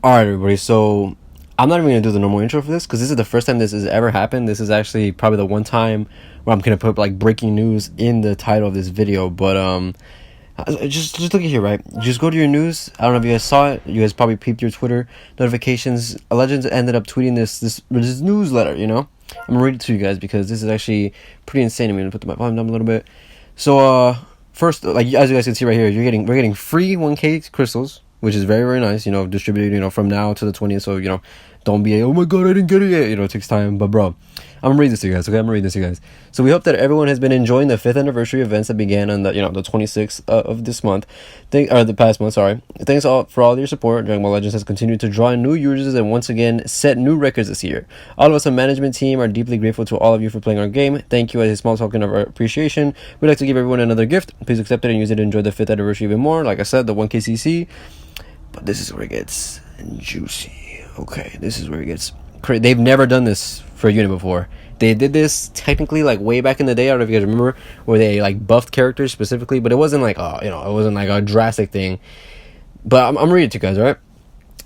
Alright, everybody, so I'm not even going to do the normal intro for this because this is the first time this has ever happened. This is actually probably the one time where I'm going to put like breaking news in the title of this video. But just look at here, right? Just go to your news. I don't know if you guys saw it. You guys probably peeped your Twitter notifications. Legends ended up tweeting this newsletter, you know? I'm going to read it to you guys because this is actually pretty insane. I'm going to put my volume down a little bit. So, first, like as you guys can see right here, we're getting free 1K crystals, which is very, very nice, you know, distributed, you know, from now to the 20th. So, you know, don't be, oh my god, I didn't get it yet. You know, it takes time. But, bro, I'm gonna read this to you guys, okay? I'm gonna read this to you guys. So, we hope that everyone has been enjoying the 5th anniversary events that began on the, you know, the 26th of this month. The past month, sorry. Thanks for all your support. Dragon Ball Legends has continued to draw in new users and once again set new records this year. All of us on management team are deeply grateful to all of you for playing our game. Thank you as a small token of our appreciation. We'd like to give everyone another gift. Please accept it and use it to enjoy the 5th anniversary even more. Like I said, the 1KCC. But this is where it gets juicy. Okay, this is where it gets crazy. They've never done this for a unit before. They did this technically like way back in the day. I don't know if you guys remember, where they like buffed characters specifically, but it wasn't like it wasn't like a drastic thing. But I'm reading it to you guys, alright?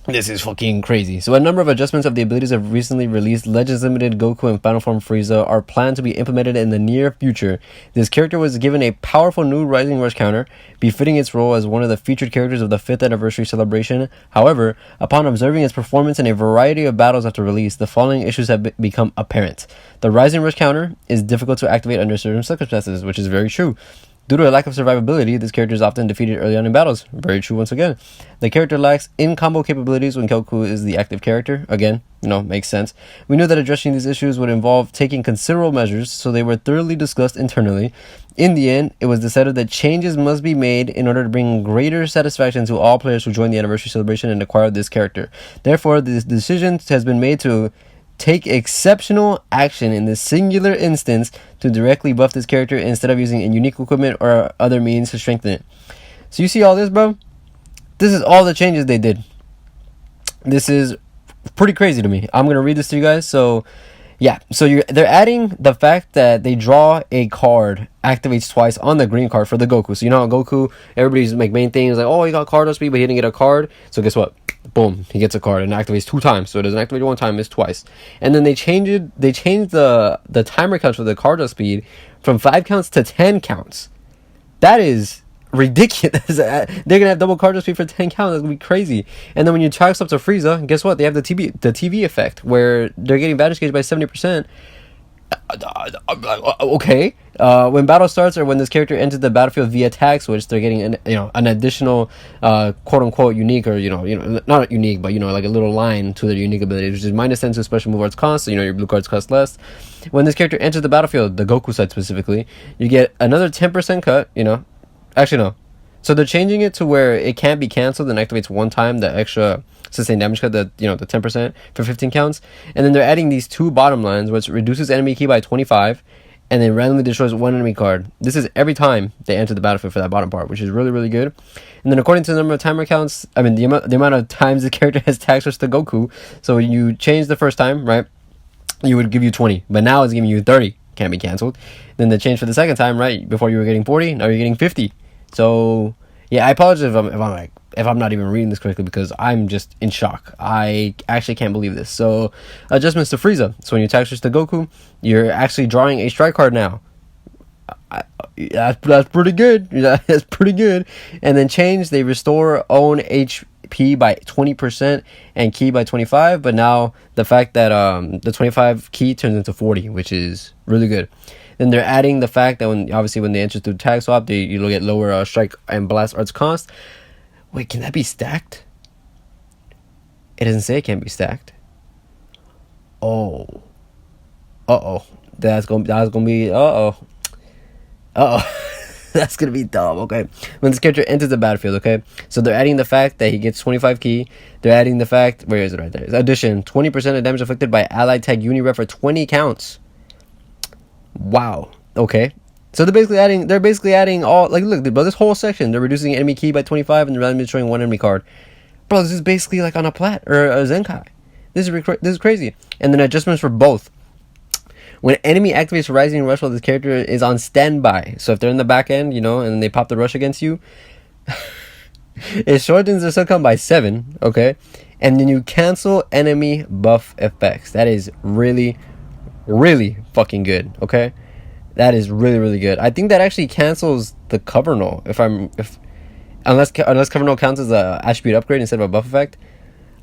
This is fucking crazy. So a number of adjustments of the abilities of recently released Legends Limited Goku and Final Form Frieza are planned to be implemented in the near future. This character was given a powerful new Rising Rush counter, befitting its role as one of the featured characters of the 5th anniversary celebration. However, upon observing its performance in a variety of battles after release, the following issues have become apparent. The Rising Rush counter is difficult to activate under certain circumstances, which is very true. Due to a lack of survivability, this character is often defeated early on in battles. Very true once again. The character lacks in-combo capabilities when Goku is the active character. Again, you know, makes sense. We knew that addressing these issues would involve taking considerable measures, so they were thoroughly discussed internally. In the end, it was decided that changes must be made in order to bring greater satisfaction to all players who join the anniversary celebration and acquire this character. Therefore, this decision has been made to take exceptional action in this singular instance to directly buff this character instead of using unique equipment or other means to strengthen it. So you see all this, bro? This is all the changes they did. This is pretty crazy to me. I'm going to read this to you guys. So, yeah. So they're adding the fact that they draw a card activates twice on the green card for the Goku. So you know how Goku, everybody's like main thing is like, oh, he got card speed, but he didn't get a card. So guess what? Boom, he gets a card and activates 2 times. So it doesn't activate 1 time, it's twice. And then they changed the timer counts for the card speed from 5 counts to 10 counts. That is ridiculous. They're gonna have double card speed for 10 counts. That's gonna be crazy. And then when you tax up to Frieza, guess what? They have the TV effect where they're getting battle gauge by 70%. Okay. When battle starts or when this character enters the battlefield via tag switch, they're getting an additional quote unquote unique, or not unique, but like a little line to their unique abilities, which is -10 to special move arts cost. So your blue cards cost less. When this character enters the battlefield, the Goku side specifically, you get another 10% cut. Actually no. So they're changing it to where it can't be cancelled and activates 1 time the extra sustained damage cut, the 10% for 15 counts. And then they're adding these 2 bottom lines, which reduces enemy key by 25 and then randomly destroys 1 enemy card. This is every time they enter the battlefield for that bottom part, which is really, really good. And then according to the number of timer counts, I mean the amount of times the character has tag switched to Goku. So when you change the first time, right, you would give you 20, but now it's giving you 30. Can't be cancelled. Then the change for the second time, right, before you were getting 40, now you're getting 50. So yeah, I apologize if I'm not even reading this correctly because I'm just in shock. I actually can't believe this. So adjustments to Frieza. So when you tag switch to Goku, you're actually drawing a strike card now. That's pretty good. That's pretty good. And then change, they restore own HP by 20% and key by 25. But now the fact that the 25 key turns into 40, which is really good. Then they're adding the fact that when they enter through tag swap, you get lower strike and blast arts cost. Wait, can that be stacked? It doesn't say it can be stacked. Oh. That's gonna be that's gonna be dumb. Okay, when this character enters the battlefield, okay, so they're adding the fact that he gets 25 key. They're adding the fact, where is it? Right there. Addition, 20% of damage inflicted by allied tag uniref for 20 counts. Wow. Okay. So they're basically adding all, like, look, bro, this whole section, they're reducing enemy key by 25 and they're randomly destroying 1 enemy card. Bro, this is basically like on a plat or a Zenkai. This is crazy. And then adjustments for both. When enemy activates Rising Rush while this character is on standby. So if they're in the back end, and they pop the rush against you, It shortens the subcount by 7, okay? And then you cancel enemy buff effects. That is really, really fucking good, okay? That is really, really good. I think that actually cancels the cover null. Unless cover null counts as a attribute upgrade instead of a buff effect.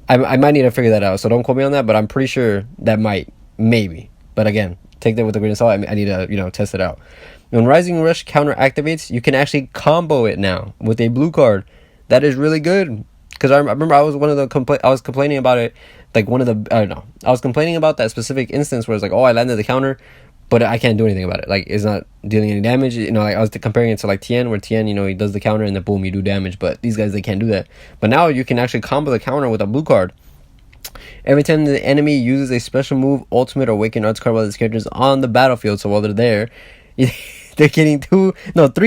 I might need to figure that out, so don't quote me on that, but I'm pretty sure that might, maybe. But again, take that with a grain of salt. I need to, test it out. When Rising Rush counter activates, you can actually combo it now with a blue card. That is really good. Because I remember I was I was complaining about it, like I was complaining about that specific instance where it's like, oh, I landed the counter, but I can't do anything about it. Like, it's not dealing any damage. Like, I was comparing it to like Tien, where Tien, he does the counter and then boom, you do damage. But these guys, they can't do that. But now you can actually combo the counter with a blue card. Every time the enemy uses a special move, ultimate, or awakened arts card while this character is on the battlefield, so while they're there, they're getting 3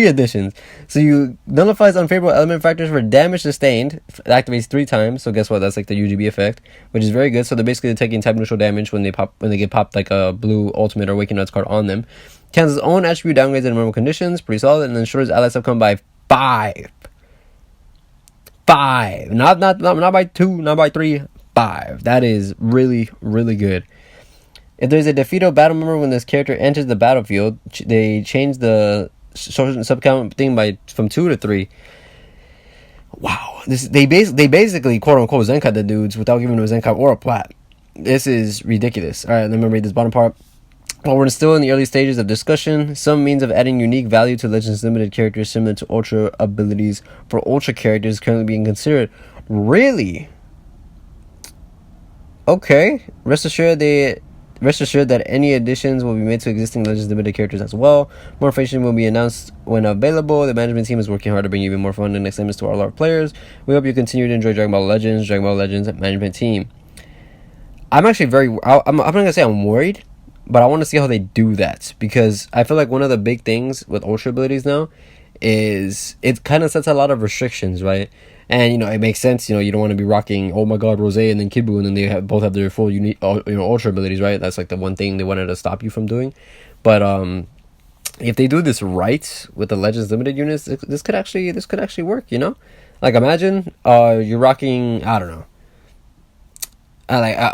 additions. So you nullifies unfavorable element factors for damage sustained. It activates 3 times. So guess what? That's like the UGB effect, which is very good. So they're basically taking type neutral damage when they get popped like a blue ultimate or awakened arts card on them. Cancels own attribute downgrades in normal conditions, pretty solid, and then shortens ally subcount by 5. 5, not by 2, not by 3. 5. That is really, really good. If there's a defeated battle member when this character enters the battlefield, they change the subcount thing from 2 to 3. Wow, they basically quote unquote Zenkai the dudes without giving them a Zenkai or a plat. This is ridiculous. All right, let me read this bottom part. While we're still in the early stages of discussion, some means of adding unique value to Legends Limited characters similar to Ultra abilities for Ultra characters is currently being considered. Really? Okay. Rest assured that any additions will be made to existing Legends Limited characters as well. More information will be announced when available. The management team is working hard to bring you even more fun and excitement to our large players. We hope you continue to enjoy Dragon Ball Legends management team. I'm actually I'm not going to say I'm worried, but I want to see how they do that, because I feel like one of the big things with Ultra abilities now is it kind of sets a lot of restrictions, right? And it makes sense. You don't want to be rocking, oh my god, Rose and then Kid Buu, and then they both have their full unique Ultra abilities, right? That's like the one thing they wanted to stop you from doing. But if they do this right with the Legends Limited units, this could actually work. Like, imagine you're rocking, I don't know,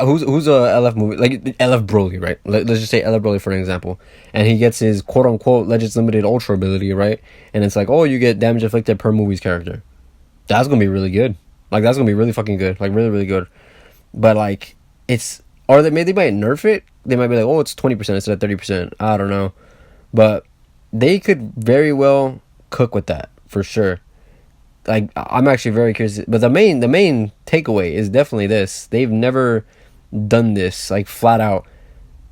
who's a LF movie, like LF Broly, right? Let's just say LF Broly for an example, and he gets his quote unquote Legends Limited Ultra ability, right? And it's like, oh, you get damage inflicted per movie's character. That's gonna be really good. Like, that's gonna be really fucking good. Like, really, really good. But like, they might nerf it. They might be like, oh, it's 20% instead of 30%. I don't know, but they could very well cook with that for sure. Like, I'm actually very curious. But the main takeaway is definitely this: they've never done this like flat out.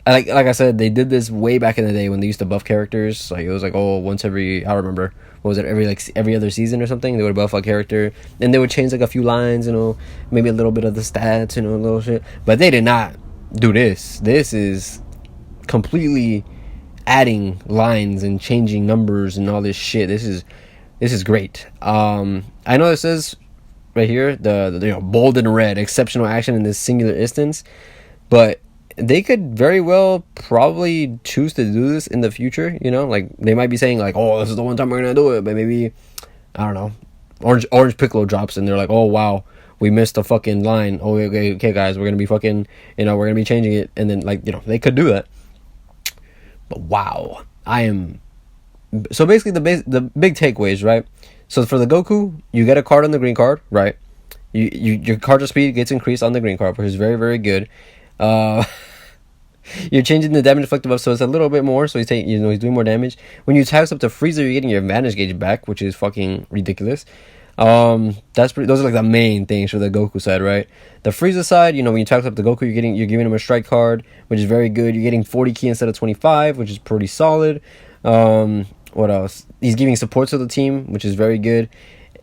Like I said, they did this way back in the day when they used to buff characters. Like, it was like, oh, once every, I don't remember, what was it, every other season or something, they would buff a character, and they would change like a few lines, maybe a little bit of the stats, a little shit. But they did not do this. This is completely adding lines and changing numbers and all this shit. This is great. I know it says right here the bold and red exceptional action in this singular instance, but they could very well probably choose to do this in the future. Like, they might be saying like, oh, this is the one time we're gonna do it, but maybe, I don't know, orange Piccolo drops and they're like, oh wow, we missed a fucking line. Oh, okay guys, we're gonna be fucking, we're gonna be changing it, and then they could do that. But wow, so basically the big takeaways, right? So for the Goku, you get a card on the green card, right? Your card speed gets increased on the green card, which is very, very good. You're changing the damage inflicted buff, so it's a little bit more. So he's doing more damage. When you tax up to Frieza, you're getting your advantage gauge back, which is fucking ridiculous. Those are like the main things for the Goku side, right? The Frieza side, when you tax up the Goku, you're giving him a strike card, which is very good. You're getting 40 ki instead of 25, which is pretty solid. What else? He's giving support to the team, which is very good.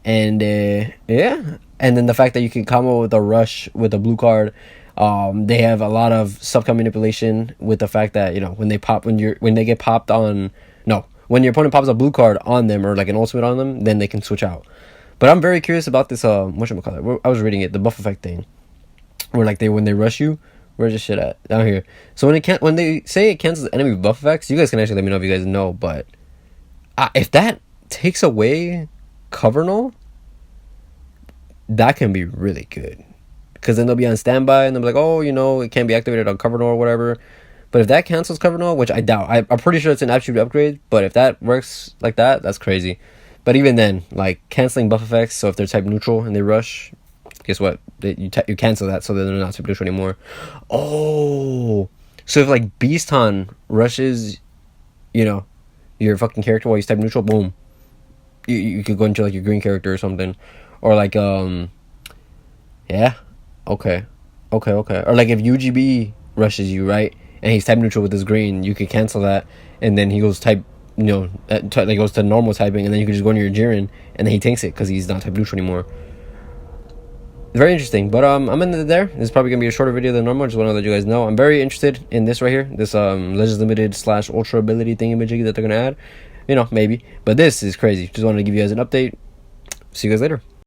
And yeah, and then the fact that you can combo with a rush with a blue card. They have a lot of subcount manipulation with the fact that when your opponent pops a blue card on them or like an ultimate on them, then they can switch out. But I'm very curious about this whatchamacallit, I was reading it, the buff effect thing, where like when they rush you. Where's this shit at? Down here. So when they say it cancels enemy buff effects, you guys can actually let me know if you guys know, but if that takes away cover null, that can be really good. Because then they'll be on standby and they'll be like, oh, you know, it can't be activated on cover null or whatever. But if that cancels cover null, which I doubt, I'm pretty sure it's an attribute upgrade, but if that works like that, that's crazy. But even then, like, canceling buff effects, so if they're type neutral and they rush, guess what? You cancel that so that they're not type neutral anymore. Oh! So if, like, Beaston rushes, you know, your fucking character while he's type neutral, boom. You could go into, like, your green character or something. Or, like, yeah. Okay. Or, like, if UGB rushes you, right? And he's type neutral with his green, you could cancel that, and then he goes type, you know, he goes to normal typing, and then you can just go into your Jiren, and then he tanks it because he's not type neutral anymore. Very interesting, but I'm in there. This is probably gonna be a shorter video than normal. Just want to let you guys know I'm very interested in this right here, this Legends Limited / Ultra ability thingamajiggy that they're gonna add. You know, maybe, but this is crazy. Just wanted to give you guys an update. See you guys later.